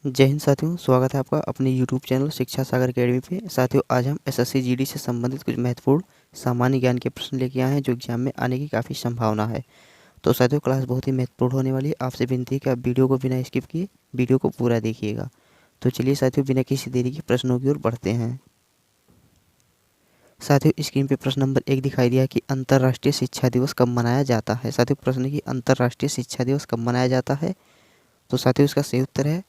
जय हिंद साथियों, स्वागत है आपका अपने YouTube चैनल शिक्षा सागर अकेडमी पे। साथियों, आज हम एसएससी जीडी से संबंधित कुछ महत्वपूर्ण सामान्य ज्ञान के प्रश्न लेके आए हैं जो एग्जाम में आने की काफ़ी संभावना है। तो साथियों, क्लास बहुत ही महत्वपूर्ण होने वाली है। आपसे विनती है कि आप वीडियो को बिना स्किप किए वीडियो को पूरा देखिएगा। तो चलिए साथियों, बिना किसी देरी के प्रश्नों की ओर बढ़ते हैं। साथियों, स्क्रीन पे प्रश्न नंबर 1 दिखाई दिया है कि अंतर्राष्ट्रीय शिक्षा दिवस कब मनाया जाता है। साथियों, प्रश्न है कि अंतर्राष्ट्रीय शिक्षा दिवस कब मनाया जाता है। तो साथियों, इसका सही उत्तर है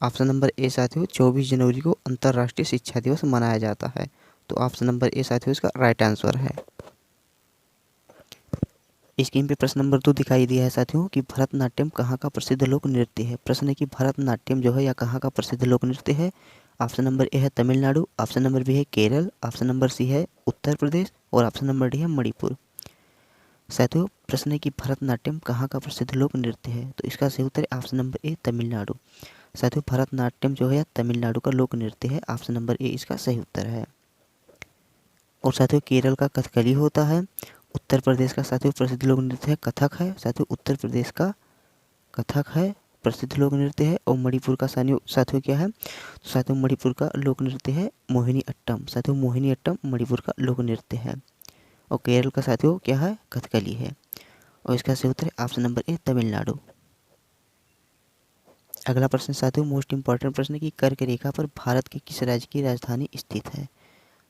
ऑप्शन नंबर ए। साथियों, 24 जनवरी को अंतर्राष्ट्रीय शिक्षा दिवस मनाया जाता है। तो ऑप्शन नंबर ए साथियों इसका राइट आंसर है। स्क्रीन पे प्रश्न नंबर 2 दिखाई दिया है साथियों कि भरतनाट्यम कहाँ का प्रसिद्ध लोक नृत्य है। प्रश्न है कि भरतनाट्यम जो है या कहाँ का प्रसिद्ध लोक नृत्य है। ऑप्शन नंबर ए है तमिलनाडु, ऑप्शन नंबर बी है केरल, ऑप्शन नंबर सी है उत्तर प्रदेश और ऑप्शन नंबर डी है मणिपुर। साथियों, प्रश्न है कि भरतनाट्यम कहाँ का प्रसिद्ध लोक नृत्य है। तो इसका सही उत्तर है ऑप्शन नंबर ए तमिलनाडु। साथियों, भरतनाट्यम जो है तमिलनाडु का लोक नृत्य है। ऑप्शन नंबर ए इसका सही उत्तर है। और साथियों, केरल का कथकली होता है। उत्तर प्रदेश का साथियों प्रसिद्ध लोक नृत्य है कथक है। साथियों, उत्तर प्रदेश का कथक है प्रसिद्ध लोक नृत्य है। और मणिपुर का साथियों क्या है। तो साथियों, मणिपुर का लोक नृत्य है मोहिनी अट्टम। साथियों, मोहिनी अट्टम मणिपुर का लोक नृत्य है। और केरल का साथियों क्या है, कथकली है। और इसका सही उत्तर है ऑप्शन नंबर ए तमिलनाडु। अगला प्रश्न साथियों मोस्ट इंपॉर्टेंट प्रश्न है कि कर्क रेखा पर भारत के किस राज्य की राजधानी स्थित है।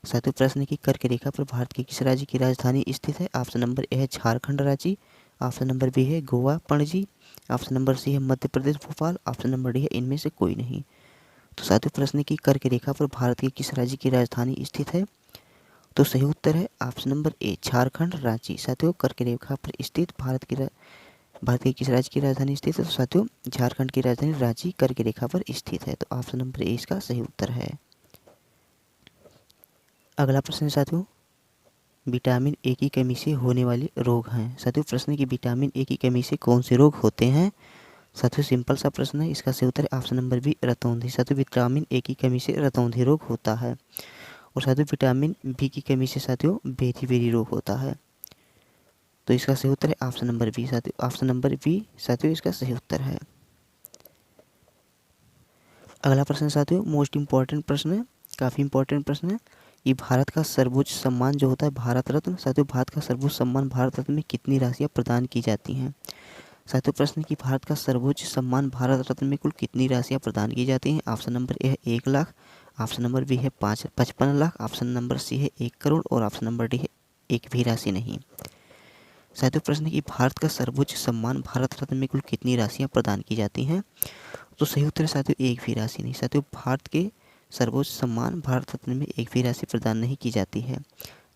साथियों, प्रश्न है कि कर्क रेखा पर भारत के किस राज्य की राजधानी स्थित है। ऑप्शन नंबर ए है Jharkhand Ranchi, option number B है Goa Panaji, option number C है Madhya Pradesh Bhopal, option number D है इनमें से कोई नहीं। तो साथियों, प्रश्न है कि कर्क रेखा पर भारत के किस राज्य की राजधानी स्थित है। तो सही उत्तर है ऑप्शन नंबर ए झारखंड रांची। साथियों, कर्क रेखा पर स्थित भारत के किस राज्य की राजधानी स्थित है। तो साथियों, झारखंड की राजधानी रांची कर्क रेखा पर स्थित है। तो ऑप्शन नंबर ए इसका सही उत्तर है। अगला प्रश्न है साथियों विटामिन ए की कमी से होने वाले रोग हैं। साथियों, प्रश्न है कि विटामिन ए की कमी से कौन से रोग होते हैं। साथियों, सिंपल सा प्रश्न है, इसका सही उत्तर है ऑप्शन नंबर बी रतौंधी। साथियों, विटामिन ए की कमी से रतौंधी रोग होता है। और साथियों, विटामिन बी की कमी से साथियों बेरी रोग होता है। तो इसका सही उत्तर है ऑप्शन नंबर बी। साथियों, ऑप्शन नंबर बी साथियों इसका सही उत्तर है। अगला प्रश्न साथियों मोस्ट इंपॉर्टेंट प्रश्न है, काफ़ी इंपॉर्टेंट प्रश्न है कि भारत का सर्वोच्च सम्मान जो होता है भारत रत्न। साथियों, भारत का सर्वोच्च सम्मान भारत रत्न में कितनी राशियाँ प्रदान की जाती हैं। साथियों, प्रश्न कि भारत का सर्वोच्च सम्मान भारत रत्न में कुल कितनी राशियाँ प्रदान की जाती हैं। ऑप्शन नंबर ए है 1 लाख, ऑप्शन नंबर बी है 55 लाख, ऑप्शन नंबर सी है 1 करोड़ और ऑप्शन नंबर डी है एक भी राशि नहीं। साथियों, प्रश्न कि भारत का सर्वोच्च सम्मान भारत रत्न में कुल कितनी राशियाँ प्रदान की जाती हैं। तो सही उत्तर है साथियों एक भी राशि नहीं। साथियों, भारत के सर्वोच्च सम्मान भारत रत्न में एक भी राशि प्रदान नहीं की जाती है।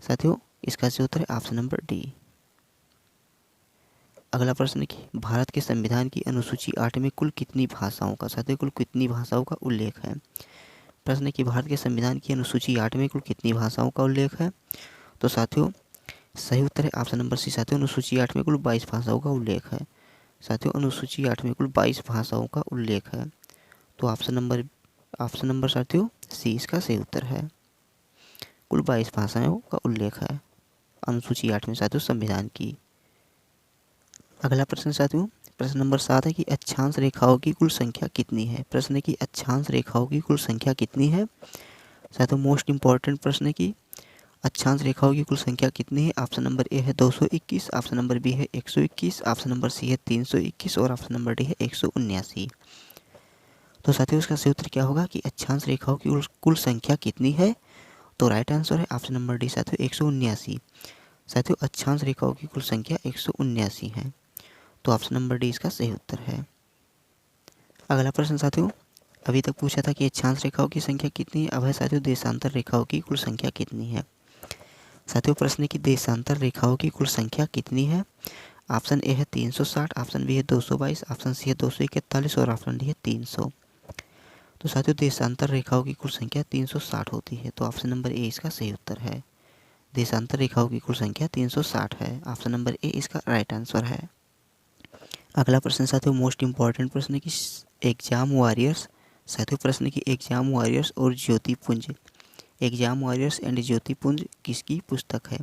साथियों, इसका सही उत्तर है ऑप्शन नंबर डी। अगला प्रश्न कि भारत के संविधान की अनुसूची 8 में कुल कितनी भाषाओं का साथियों कुल कितनी भाषाओं का उल्लेख है। प्रश्न है कि भारत के संविधान की अनुसूची 8 में कुल कितनी भाषाओं का उल्लेख है। तो साथियों, सही उत्तर है ऑप्शन नंबर सी। साथियों, अनुसूची 8 में कुल 22 भाषाओं का उल्लेख है। साथियों, अनुसूची 8 में कुल 22 भाषाओं का उल्लेख है। तो ऑप्शन नंबर साथियों सी इसका सही उत्तर है। कुल 22 भाषाओं का उल्लेख है अनुसूची 8 में साथियों संविधान की। अगला प्रश्न साथियों प्रश्न नंबर 7 है कि अक्षांश रेखाओं की कुल संख्या कितनी है। प्रश्न है कि अक्षांश रेखाओं की कुल संख्या कितनी है। साथियों, मोस्ट इंपॉर्टेंट प्रश्न है कि अक्षांश रेखाओं की कुल संख्या कितनी है। ऑप्शन नंबर ए है 221, ऑप्शन नंबर बी है 121, ऑप्शन नंबर सी है 321 और ऑप्शन नंबर डी है 179। तो साथियों, इसका सही उत्तर क्या होगा कि अक्षांश रेखाओं की कुल संख्या कितनी है। तो राइट आंसर है ऑप्शन नंबर डी साथियों 179। साथियों, अक्षांश रेखाओं की कुल संख्या 179 है। तो ऑप्शन नंबर डी इसका सही उत्तर है। अगला प्रश्न साथियों अभी तक पूछा था कि अक्षांश रेखाओं की संख्या कितनी है। अब है साथियों देशांतर रेखाओं की कुल संख्या कितनी है। साथियों, प्रश्न है कि देशांतर रेखाओं की कुल संख्या कितनी है। ऑप्शन ए है 360, ऑप्शन बी है 222, ऑप्शन सी है 241 और ऑप्शन डी है 300। तो साथियों, देशांतर रेखाओं की कुल संख्या 360 होती है। तो ऑप्शन नंबर ए इसका सही उत्तर है। देशांतर रेखाओं की कुल संख्या 360 है। ऑप्शन नंबर ए इसका राइट आंसर है। अगला प्रश्न साथियों मोस्ट इंपॉर्टेंट प्रश्न है कि एग्जाम वॉरियर्स। साथियों, प्रश्न की एग्जाम वॉरियर्स और ज्योतिपुंज, एग्जाम वॉरियर्स एंड ज्योतिपुंज किसकी पुस्तक है।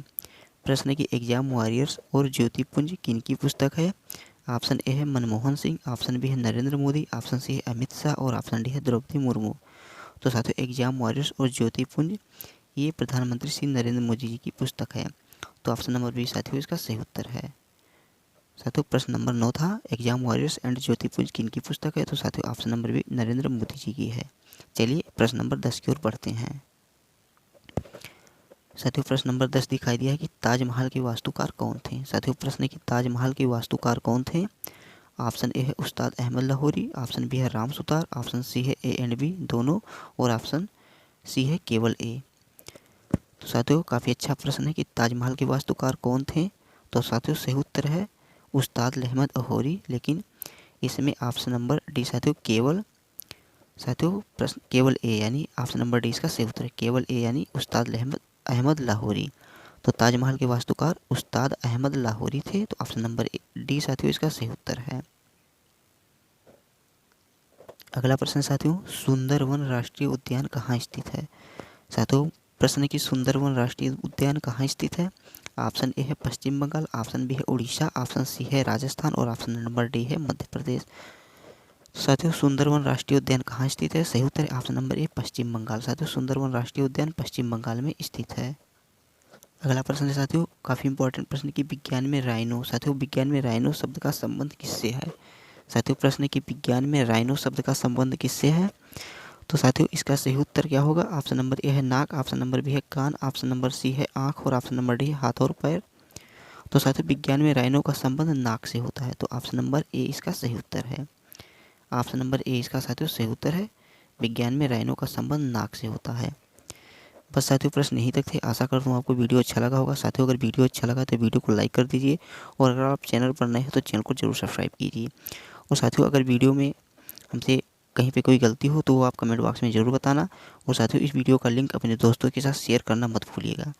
प्रश्न की एग्जाम वॉरियर्स और ज्योतिपुंज किनकी पुस्तक है। ऑप्शन ए है मनमोहन सिंह, ऑप्शन बी है नरेंद्र मोदी, ऑप्शन सी है अमित शाह और ऑप्शन डी है द्रौपदी मुर्मू। तो साथियों एग्जाम वॉरियर्स और ज्योतिपुंज ये प्रधानमंत्री श्री नरेंद्र मोदी जी की पुस्तक है। तो ऑप्शन नंबर बी साथियों इसका सही उत्तर है। साथियों प्रश्न नंबर 9 था एग्जाम वॉरियर्स एंड ज्योतिपुंज किन की पुस्तक है। तो साथियों option number B Narendra Modi ji की है। चलिए प्रश्न नंबर 10 की ओर बढ़ते हैं। साथियों प्रश्न नंबर 10 दिखाई दिया है कि ताजमहल के वास्तुकार कौन थे। साथियों प्रश्न है कि ताजमहल के वास्तुकार कौन थे। ऑप्शन ए है उस्ताद अहमद लाहौरी, ऑप्शन बी है राम सुतार, ऑप्शन सी है ए एंड बी दोनों और ऑप्शन सी है केवल ए। तो साथियों काफ़ी अच्छा प्रश्न है कि ताजमहल के वास्तुकार कौन थे। तो साथियों सही उत्तर है उस्ताद अहमद लाहौरी, लेकिन इसमें ऑप्शन नंबर डी साथियों केवल, साथियों प्रश्न केवल ए यानी ऑप्शन नंबर डी इसका सही उत्तर है, केवल ए यानी उस्ताद अहमद लाहौरी। तो ताजमहल के वास्तुकार उस्ताद अहमद लाहौरी थे। तो ऑप्शन नंबर डी साथियों इसका सही उत्तर है। अगला प्रश्न साथियों सुंदरवन राष्ट्रीय उद्यान कहाँ स्थित है। साथियों प्रश्न है कि सुंदरवन राष्ट्रीय उद्यान कहाँ स्थित है। ऑप्शन ए है पश्चिम बंगाल, ऑप्शन बी है उड़ीसा, ऑप्शन सी है राजस्थान और ऑप्शन नंबर डी है मध्य प्रदेश। साथियों सुंदरवन राष्ट्रीय उद्यान कहाँ स्थित है। सही उत्तर है ऑप्शन नंबर ए पश्चिम बंगाल। साथियों सुंदरवन राष्ट्रीय उद्यान पश्चिम बंगाल में स्थित है। अगला प्रश्न है साथियों काफ़ी इंपॉर्टेंट प्रश्न कि विज्ञान में राइनो, साथियों विज्ञान में राइनो शब्द का संबंध किससे है। साथियों प्रश्न है कि विज्ञान में राइनो शब्द का संबंध किससे है। तो साथियों इसका सही उत्तर क्या होगा। ऑप्शन नंबर ए है नाक, ऑप्शन नंबर बी है कान, ऑप्शन नंबर सी है आँख और ऑप्शन नंबर डी है हाथ और पैर। तो साथियों विज्ञान में राइनो का संबंध नाक से होता है। तो ऑप्शन नंबर ए इसका सही उत्तर है। ऑप्शन नंबर ए इसका साथियों सही उत्तर है, विज्ञान में राइनो का संबंध नाक से होता है। बस साथियों प्रश्न यहीं तक थे। आशा करता हूँ आपको वीडियो अच्छा लगा होगा। साथियों अगर वीडियो अच्छा लगा तो वीडियो को लाइक कर दीजिए और अगर आप चैनल पर नए हैं तो चैनल को जरूर सब्सक्राइब कीजिए। और साथियों अगर वीडियो में हमसे कहीं पे कोई गलती हो तो वो आप कमेंट बॉक्स में ज़रूर बताना। और साथियों इस वीडियो का लिंक अपने दोस्तों के साथ शेयर करना मत भूलिएगा।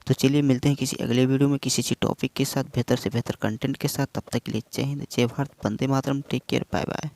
तो चलिए मिलते हैं किसी अगले वीडियो में किसी अच्छी टॉपिक के साथ बेहतर से बेहतर कंटेंट के साथ। तब तक के लिए जय हिंद, जय Bharat, Vande Mataram, take care, bye bye.